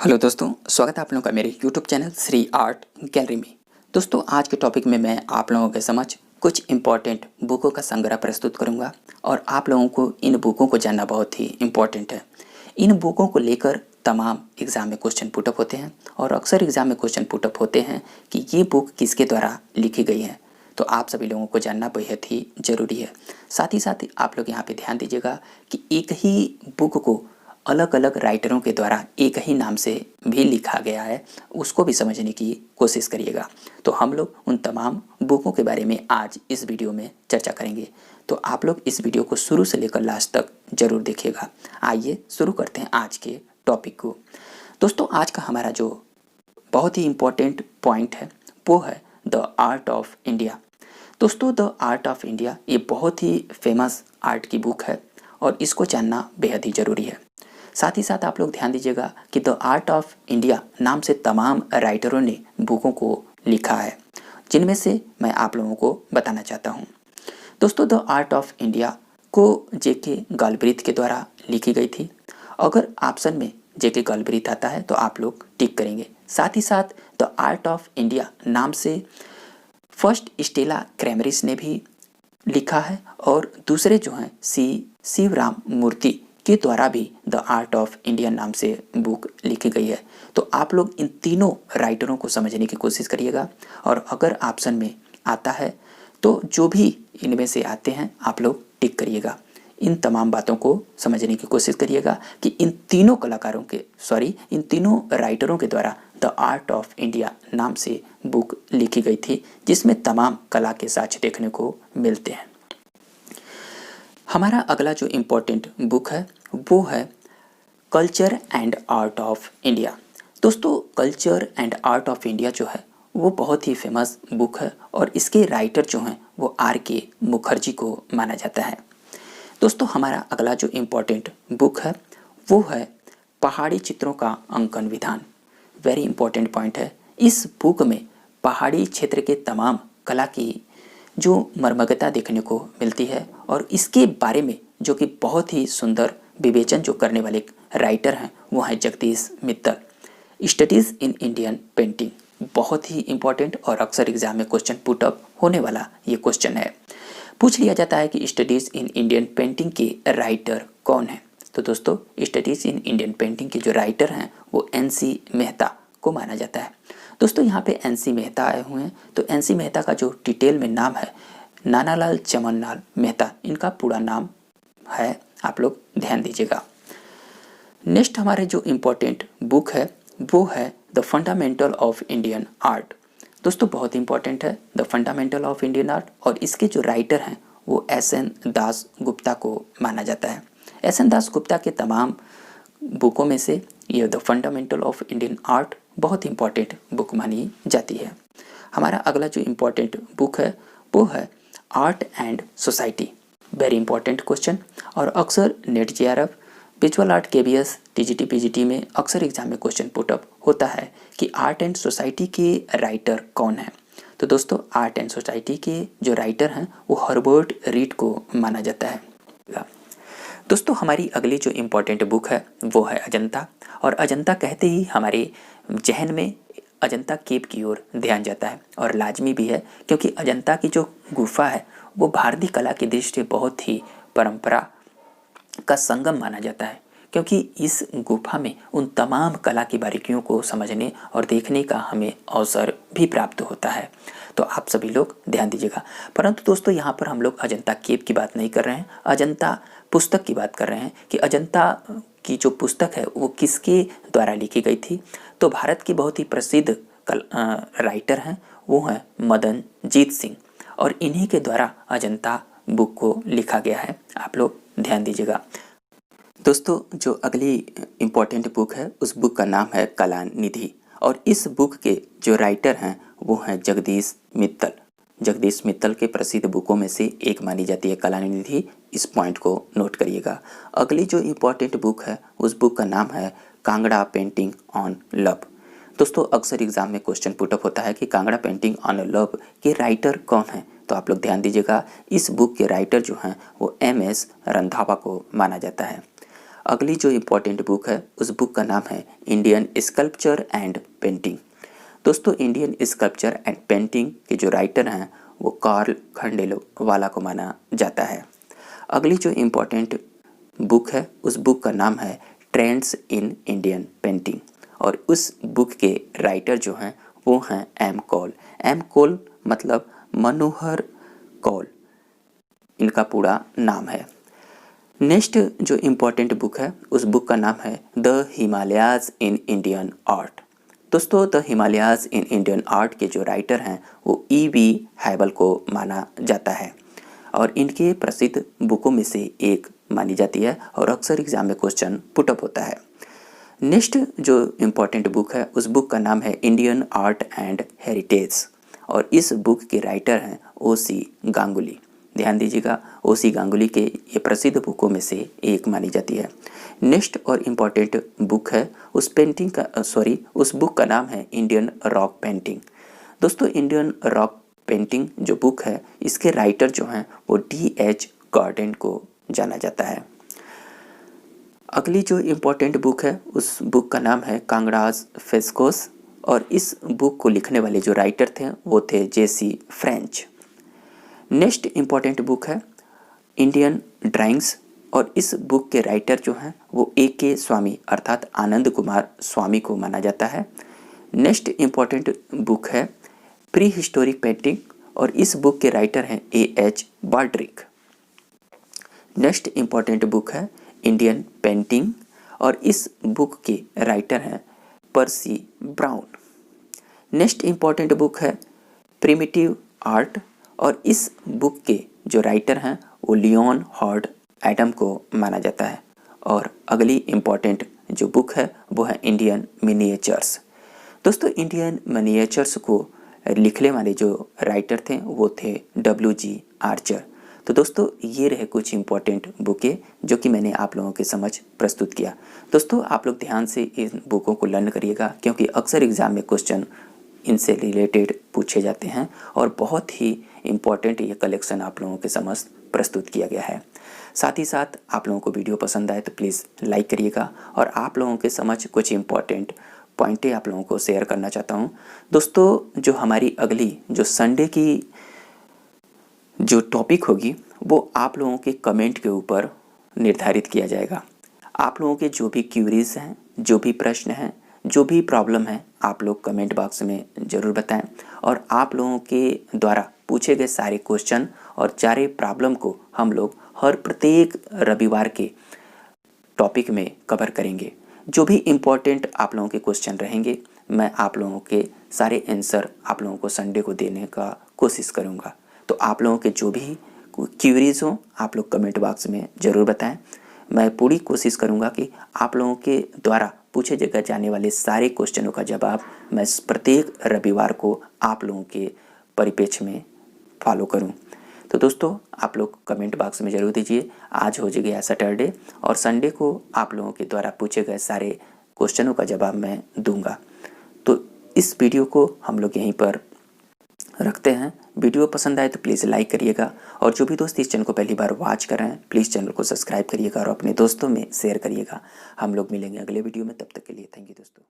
Hello दोस्तों, स्वागत है आप लोगों का मेरे YouTube channel Shri art gallery में। दोस्तों, आज के टॉपिक में मैं आप लोगों के समझ कुछ इम्पॉर्टेंट बुकों का संग्रह प्रस्तुत करूंगा और आप लोगों को इन बुकों को जानना बहुत ही इम्पॉर्टेंट है। इन बुकों को लेकर तमाम एग्ज़ाम में क्वेश्चन पुटअप होते हैं और अक्सर एग्ज़ाम में क्वेश्चन पुटअप होते हैं कि ये बुक किसके द्वारा लिखी गई है, तो आप सभी लोगों को जानना बेहद ही ज़रूरी है। साथ ही आप लोग यहाँ पे ध्यान दीजिएगा कि एक ही बुक को अलग अलग राइटरों के द्वारा एक ही नाम से भी लिखा गया है, उसको भी समझने की कोशिश करिएगा। तो हम लोग उन तमाम बुकों के बारे में आज इस वीडियो में चर्चा करेंगे, तो आप लोग इस वीडियो को शुरू से लेकर लास्ट तक ज़रूर देखिएगा। आइए शुरू करते हैं आज के टॉपिक को। दोस्तों, आज का हमारा जो बहुत ही इम्पोर्टेंट पॉइंट है वो है द आर्ट ऑफ इंडिया। दोस्तों, द आर्ट ऑफ इंडिया ये बहुत ही फेमस आर्ट की बुक है और इसको जानना बेहद ही ज़रूरी है। साथ ही आप लोग ध्यान दीजिएगा कि द आर्ट ऑफ इंडिया नाम से तमाम राइटरों ने बुकों को लिखा है, जिनमें से मैं आप लोगों को बताना चाहता हूँ। दोस्तों, द आर्ट ऑफ इंडिया को जेके गालब्रीथ के द्वारा लिखी गई थी। अगर ऑप्शन में जेके गालब्रीथ आता है तो आप लोग टिक करेंगे। साथ ही द आर्ट ऑफ इंडिया नाम से फर्स्ट स्टेला क्रैमरिस ने भी लिखा है और दूसरे जो हैं शिवराम मूर्ति के द्वारा भी द आर्ट ऑफ इंडिया नाम से बुक लिखी गई है। तो आप लोग इन तीनों राइटरों को समझने की कोशिश करिएगा और अगर ऑप्शन में आता है तो जो भी इनमें से आते हैं आप लोग टिक करिएगा। इन तमाम बातों को समझने की कोशिश करिएगा कि इन तीनों राइटरों के द्वारा द आर्ट ऑफ इंडिया नाम से बुक लिखी गई थी, जिसमें तमाम कला के साक्ष्य देखने को मिलते हैं। हमारा अगला जो इम्पोर्टेंट बुक है वो है culture and art of India. दोस्तों, culture and art of India जो है वो बहुत ही फेमस बुक है और इसके राइटर जो हैं वो आर.के. मुखर्जी को माना जाता है। दोस्तों, हमारा अगला जो इम्पोर्टेंट बुक है वो है पहाड़ी चित्रों का अंकन विधान। वेरी इंपॉर्टेंट पॉइंट है। इस बुक में पहाड़ी क्षेत्र के तमाम कला की जो मर्मज्ञता देखने को मिलती है और इसके बारे में जो कि बहुत ही सुंदर विवेचन जो करने वाले राइटर हैं वो हैं Jagdish Mittal. Studies in Indian painting बहुत ही इम्पोर्टेंट और अक्सर एग्जाम में क्वेश्चन पुटअप होने वाला ये क्वेश्चन है। पूछ लिया जाता है कि स्टडीज़ इन इंडियन पेंटिंग के राइटर कौन है। तो दोस्तों, स्टडीज़ इन इंडियन पेंटिंग के जो राइटर हैं वो एन.सी. मेहता को माना जाता है। दोस्तों, यहाँ पे एन.सी. मेहता आए हुए हैं, तो एन.सी. मेहता का जो डिटेल में नाम है नानालाल चमनलाल मेहता, इनका पूरा नाम है, आप लोग ध्यान दीजिएगा। नेक्स्ट हमारे जो इम्पोर्टेंट बुक है वो है the fundamental of Indian art. दोस्तों, बहुत इंपॉर्टेंट है the fundamental of Indian art और इसके जो राइटर हैं वो एस.एन. दास गुप्ता को माना जाता है। एस.एन. दास गुप्ता के तमाम बुकों में से ये the fundamental of Indian art बहुत इंपॉर्टेंट बुक मानी जाती है। हमारा अगला जो इम्पोर्टेंट बुक है वो है art and society. Very important question और अक्सर net JRF, visual art KBS, TGT PGT में अक्सर एग्जाम में क्वेश्चन पुटअप होता है कि आर्ट एंड सोसाइटी के राइटर कौन है। तो दोस्तों, आर्ट एंड सोसाइटी के जो राइटर हैं वो हर्बर्ट रीड को माना जाता है। दोस्तों, हमारी अगली जो इम्पोर्टेंट बुक है वो है अजंता और अजंता कहते ही हमारे जहन में अजंता केव की ओर ध्यान जाता है और लाजमी भी है, क्योंकि अजंता की जो गुफा है वो भारतीय कला की दृष्टि से बहुत ही परंपरा का संगम माना जाता है, क्योंकि इस गुफा में उन तमाम कला की बारीकियों को समझने और देखने का हमें अवसर भी प्राप्त होता है। तो आप सभी लोग ध्यान दीजिएगा। परंतु दोस्तों, यहाँ पर हम लोग अजंता केव की बात नहीं कर रहे हैं, अजंता पुस्तक की बात कर रहे हैं कि अजंता की जो पुस्तक है वो किसके द्वारा लिखी गई थी। तो भारत की बहुत ही प्रसिद्ध राइटर हैं वो हैं मदन जीत सिंह और इन्हीं के द्वारा अजंता बुक को लिखा गया है। आप लोग ध्यान दीजिएगा। दोस्तों, जो अगली इम्पोर्टेंट बुक है उस बुक का नाम है कलानिधि और इस बुक के जो राइटर हैं वो हैं जगदीश मित्तल। जगदीश मित्तल के प्रसिद्ध बुकों में से एक मानी जाती है कलानिधि। इस पॉइंट को नोट करिएगा। अगली जो इम्पोर्टेंट बुक है उस बुक का नाम है कांगड़ा पेंटिंग ऑन लव। दोस्तों, अक्सर एग्जाम में क्वेश्चन पुटअप होता है कि कांगड़ा पेंटिंग ऑन लव के राइटर कौन हैं। तो आप लोग ध्यान दीजिएगा, इस बुक के राइटर जो हैं वो एम.एस. रंधावा को माना जाता है। अगली जो इम्पोर्टेंट बुक है उस बुक का नाम है इंडियन स्कल्पचर एंड पेंटिंग। दोस्तों इंडियन स्कल्पचर एंड पेंटिंग के जो राइटर हैं वो कार्ल खंडेलवाला को माना जाता है। अगली जो इम्पोर्टेंट बुक है उस बुक का नाम है ट्रेंड्स इन इंडियन पेंटिंग और उस बुक के राइटर जो हैं वो हैं एम कॉल। एम कॉल मतलब मनोहर कौल इनका पूरा नाम है। नेक्स्ट जो इम्पोर्टेंट बुक है उस बुक का नाम है the Himalayas in Indian art. दोस्तों the Himalayas in Indian art के जो राइटर हैं वो E.V. हैवल को माना जाता है और इनके प्रसिद्ध बुकों में से एक मानी जाती है और अक्सर एग्जाम में क्वेश्चन पुटअप होता है। नेक्स्ट जो इम्पोर्टेंट बुक है उस बुक का नाम है इंडियन आर्ट एंड हेरिटेज और इस बुक के राइटर हैं O.C. गांगुली। ध्यान दीजिएगा, O.C. गांगुली के ये प्रसिद्ध बुकों में से एक मानी जाती है। नेक्स्ट और इम्पोर्टेंट बुक है उस बुक का नाम है इंडियन रॉक पेंटिंग। दोस्तों इंडियन रॉक पेंटिंग जो बुक है इसके राइटर जो हैं वो D.H. गार्डन को जाना जाता है। अगली जो इम्पोर्टेंट बुक है उस बुक का नाम है कांगड़ाज फेस्कोस और इस बुक को लिखने वाले जो राइटर थे वो थे J.C. French. Next important book है इंडियन ड्राइंग्स और इस बुक के राइटर जो हैं वो A.K. स्वामी अर्थात आनंद कुमार स्वामी को माना जाता है। नेक्स्ट इम्पोर्टेंट बुक है प्री हिस्टोरिक पेंटिंग और इस बुक के राइटर हैं A.H. बाल्ड्रिक। नेक्स्ट इम्पोर्टेंट बुक है इंडियन पेंटिंग और इस बुक के राइटर हैं पर्सी ब्राउन। नेक्स्ट इम्पोर्टेंट बुक है प्रिमिटिव आर्ट और इस बुक के जो राइटर हैं वो लियोन हॉर्ड एडम को माना जाता है। और अगली इम्पोर्टेंट जो बुक है वो है इंडियन मिनिएचर्स। दोस्तों इंडियन मिनिएचर्स को लिखने वाले जो राइटर थे वो थे W.G. आर्चर। तो दोस्तों ये रहे कुछ इम्पोर्टेंट बुकें जो कि मैंने आप लोगों के समझ प्रस्तुत किया। दोस्तों आप लोग ध्यान से इन बुकों को लर्न करिएगा क्योंकि अक्सर एग्ज़ाम में क्वेश्चन इनसे रिलेटेड पूछे जाते हैं और बहुत ही इम्पोर्टेंट ये कलेक्शन आप लोगों के समझ प्रस्तुत किया गया है। साथ ही साथ आप लोगों को वीडियो पसंद आए तो प्लीज़ लाइक करिएगा और आप लोगों के समझ कुछ इम्पोर्टेंट पॉइंटें आप लोगों को शेयर करना चाहता हूँ। दोस्तों जो हमारी अगली जो संडे की जो टॉपिक होगी वो आप लोगों के कमेंट के ऊपर निर्धारित किया जाएगा। आप लोगों के जो भी क्यूरीज हैं, जो भी प्रश्न हैं, जो भी प्रॉब्लम है आप लोग कमेंट बॉक्स में ज़रूर बताएं और आप लोगों के द्वारा पूछे गए सारे क्वेश्चन और सारे प्रॉब्लम को हम लोग हर प्रत्येक रविवार के टॉपिक में कवर करेंगे। जो भी इम्पोर्टेंट आप लोगों के क्वेश्चन रहेंगे मैं आप लोगों के सारे आंसर आप लोगों को संडे को देने का कोशिश करूँगा। तो आप लोगों के जो भी क्यूरीज हो आप लोग कमेंट बॉक्स में ज़रूर बताएं। मैं पूरी कोशिश करूंगा कि आप लोगों के द्वारा पूछे जाने वाले सारे क्वेश्चनों का जवाब मैं प्रत्येक रविवार को आप लोगों के परिप्रेक्ष्य में फॉलो करूं। तो दोस्तों आप लोग कमेंट बॉक्स में ज़रूर दीजिए। आज हो गया सैटरडे और संडे को आप लोगों के द्वारा पूछे गए सारे क्वेश्चनों का जवाब मैं दूंगा। तो इस वीडियो को हम लोग यहीं पर रखते हैं। वीडियो पसंद आए तो प्लीज़ लाइक करिएगा और जो भी दोस्त इस चैनल को पहली बार वॉच कर रहे हैं प्लीज़ चैनल को सब्सक्राइब करिएगा और अपने दोस्तों में शेयर करिएगा। हम लोग मिलेंगे अगले वीडियो में, तब तक के लिए थैंक यू दोस्तों।